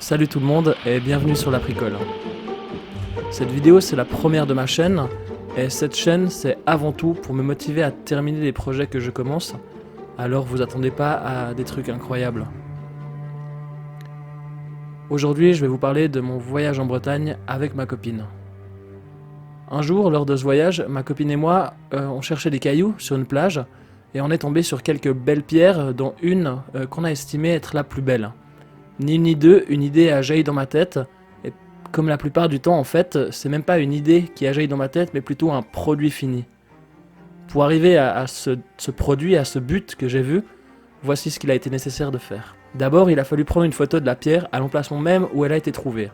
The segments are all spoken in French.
Salut tout le monde et bienvenue sur La Bricole. Cette vidéo c'est la première de ma chaîne et cette chaîne c'est avant tout pour me motiver à terminer les projets que je commence, alors vous attendez pas à des trucs incroyables. Aujourd'hui je vais vous parler de mon voyage en Bretagne avec ma copine. Un jour lors de ce voyage, ma copine et moi on cherchait des cailloux sur une plage et on est tombé sur quelques belles pierres dont une qu'on a estimée être la plus belle. Ni une ni deux, une idée a jailli dans ma tête, et comme la plupart du temps en fait, c'est même pas une idée qui a jailli dans ma tête, mais plutôt un produit fini. Pour arriver à ce produit, à ce but que j'ai vu, voici ce qu'il a été nécessaire de faire. D'abord, il a fallu prendre une photo de la pierre à l'emplacement même où elle a été trouvée.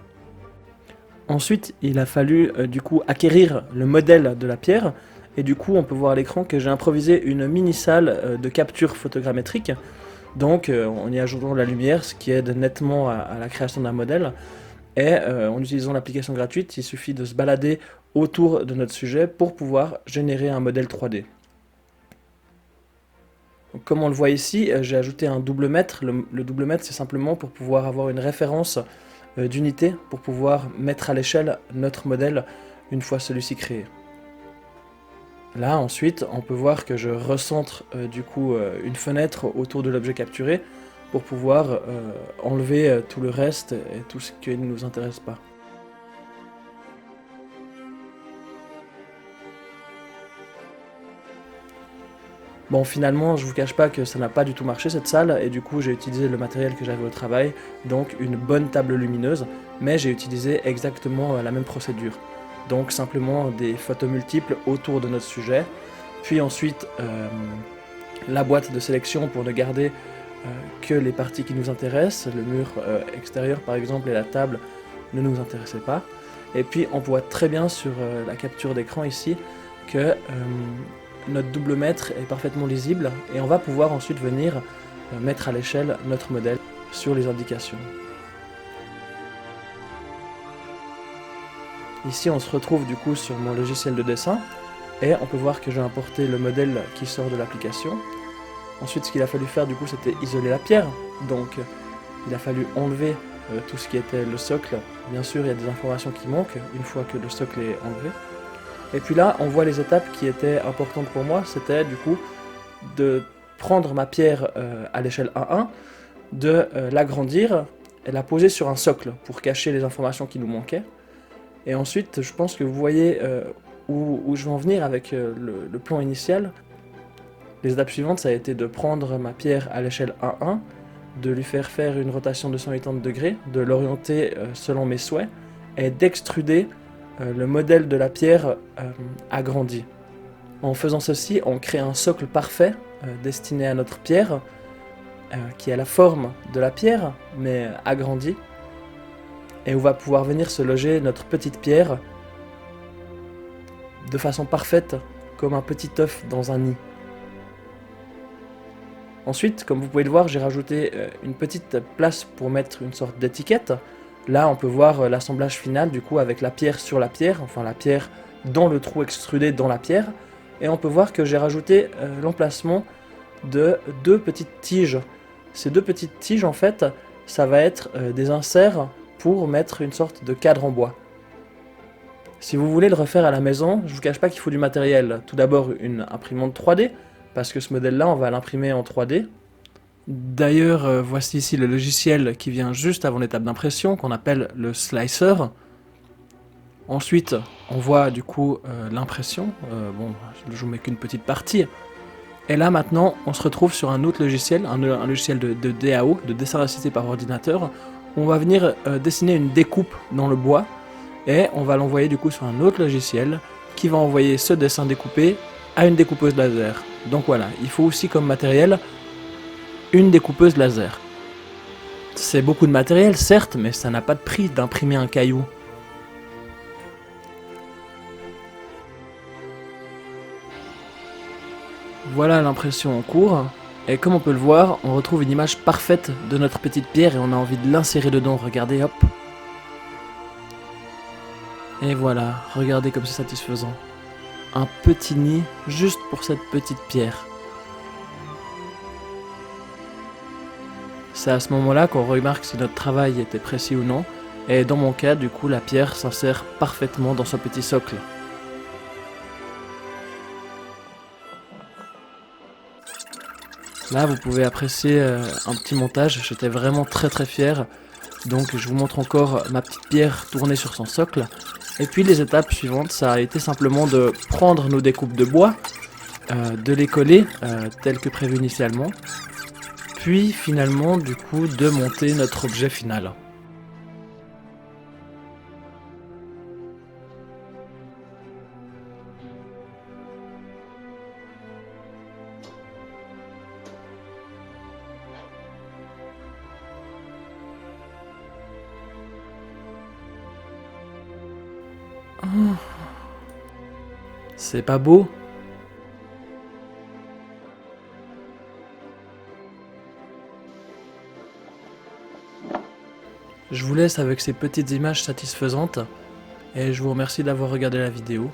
Ensuite, il a fallu du coup acquérir le modèle de la pierre, et du coup on peut voir à l'écran que j'ai improvisé une mini salle de capture photogrammétrique. Donc en y ajoutant de la lumière, ce qui aide nettement à la création d'un modèle. Et en utilisant l'application gratuite, il suffit de se balader autour de notre sujet pour pouvoir générer un modèle 3D. Donc, comme on le voit ici, j'ai ajouté un double mètre. Le double mètre, c'est simplement pour pouvoir avoir une référence d'unité, pour pouvoir mettre à l'échelle notre modèle une fois celui-ci créé. Là ensuite on peut voir que je recentre une fenêtre autour de l'objet capturé pour pouvoir enlever tout le reste et tout ce qui ne nous intéresse pas. Bon, finalement je vous cache pas que ça n'a pas du tout marché cette salle, et du coup j'ai utilisé le matériel que j'avais au travail, donc une bonne table lumineuse, mais j'ai utilisé exactement la même procédure. Donc simplement des photos multiples autour de notre sujet, puis ensuite la boîte de sélection pour ne garder que les parties qui nous intéressent. Le mur extérieur par exemple et la table ne nous intéressaient pas. Et puis on voit très bien sur la capture d'écran ici que notre double mètre est parfaitement lisible, et on va pouvoir ensuite venir mettre à l'échelle notre modèle sur les indications. Ici on se retrouve du coup sur mon logiciel de dessin, et on peut voir que j'ai importé le modèle qui sort de l'application. Ensuite ce qu'il a fallu faire du coup c'était isoler la pierre, donc il a fallu enlever tout ce qui était le socle. Bien sûr il y a des informations qui manquent une fois que le socle est enlevé. Et puis là on voit les étapes qui étaient importantes pour moi, c'était du coup de prendre ma pierre à l'échelle 1.1, de l'agrandir et la poser sur un socle pour cacher les informations qui nous manquaient. Et ensuite, je pense que vous voyez où je veux en venir avec le plan initial. Les étapes suivantes, ça a été de prendre ma pierre à l'échelle 1.1, de lui faire une rotation de 180 degrés, de l'orienter selon mes souhaits, et d'extruder le modèle de la pierre agrandi. En faisant ceci, on crée un socle parfait destiné à notre pierre, qui a la forme de la pierre, mais agrandi, et où va pouvoir venir se loger notre petite pierre de façon parfaite, comme un petit œuf dans un nid. Ensuite, comme vous pouvez le voir, j'ai rajouté une petite place pour mettre une sorte d'étiquette. Là, on peut voir l'assemblage final, du coup, avec la pierre sur la pierre, enfin la pierre dans le trou extrudé dans la pierre. Et on peut voir que j'ai rajouté l'emplacement de deux petites tiges. Ces deux petites tiges, en fait, ça va être des inserts pour mettre une sorte de cadre en bois. Si vous voulez le refaire à la maison, je vous cache pas qu'il faut du matériel. Tout d'abord une imprimante 3D, parce que ce modèle-là, on va l'imprimer en 3D. D'ailleurs, voici ici le logiciel qui vient juste avant l'étape d'impression, qu'on appelle le slicer. Ensuite, on voit du coup l'impression. Bon, je vous mets qu'une petite partie. Et là maintenant, on se retrouve sur un autre logiciel, un logiciel de DAO, de dessin assisté par ordinateur. On va venir dessiner une découpe dans le bois, et on va l'envoyer du coup sur un autre logiciel qui va envoyer ce dessin découpé à une découpeuse laser. Donc voilà, il faut aussi comme matériel une découpeuse laser. C'est beaucoup de matériel certes, mais ça n'a pas de prix d'imprimer un caillou. Voilà l'impression en cours, et comme on peut le voir, on retrouve une image parfaite de notre petite pierre et on a envie de l'insérer dedans, regardez, hop. Et voilà, regardez comme c'est satisfaisant. Un petit nid juste pour cette petite pierre. C'est à ce moment-là qu'on remarque si notre travail était précis ou non, et dans mon cas, du coup, la pierre s'insère parfaitement dans son petit socle. Là, vous pouvez apprécier un petit montage, j'étais vraiment très fier. Donc je vous montre encore ma petite pierre tournée sur son socle. Et puis les étapes suivantes, ça a été simplement de prendre nos découpes de bois, de les coller telles que prévu initialement, puis finalement du coup de monter notre objet final. Oh, c'est pas beau? Je vous laisse avec ces petites images satisfaisantes et je vous remercie d'avoir regardé la vidéo.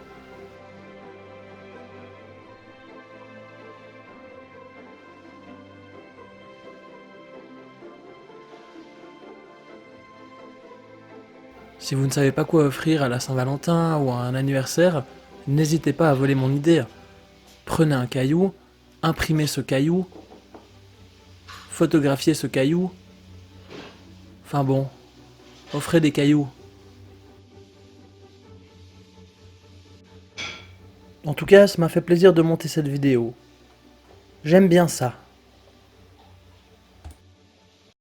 Si vous ne savez pas quoi offrir à la Saint-Valentin ou à un anniversaire, n'hésitez pas à voler mon idée. Prenez un caillou, imprimez ce caillou, photographiez ce caillou. Enfin bon, offrez des cailloux. En tout cas, ça m'a fait plaisir de monter cette vidéo. J'aime bien ça.